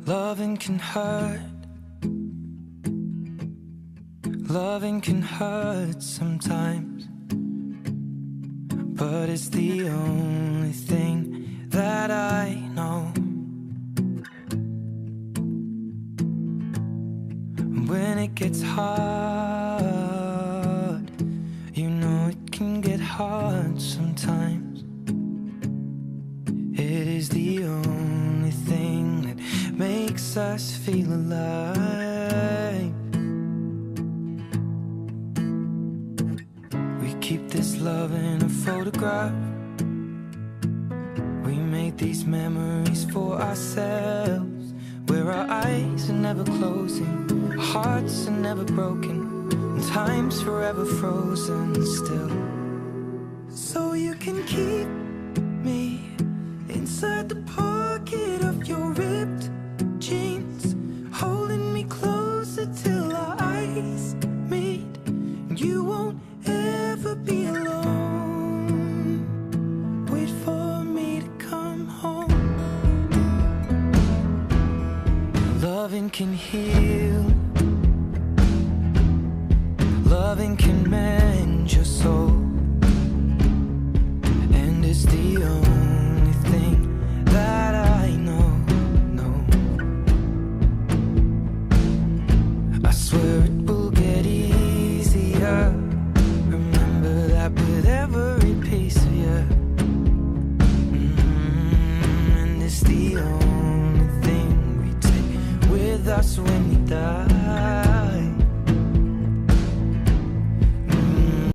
Loving can hurt. Loving can hurt sometimes, but it's the only thing that I know. When it gets hard, you know it can get hard sometimes. It is the only thing that makes us feel alive. We keep this love in a photograph. We made these memories for ourselves, where our eyes are never closing, our hearts are never broken, and time's forever frozen still. So you can keep me inside the pocket of your ripped jeans, holding me closer till our eyes meet, and you won't ever be alone. Wait for me to come home. Loving can heal. Loving can mend your soul, and it's the only thing that I know. I swear it will get easier. Remember that with every piece of you. And it's the only thing we take with us.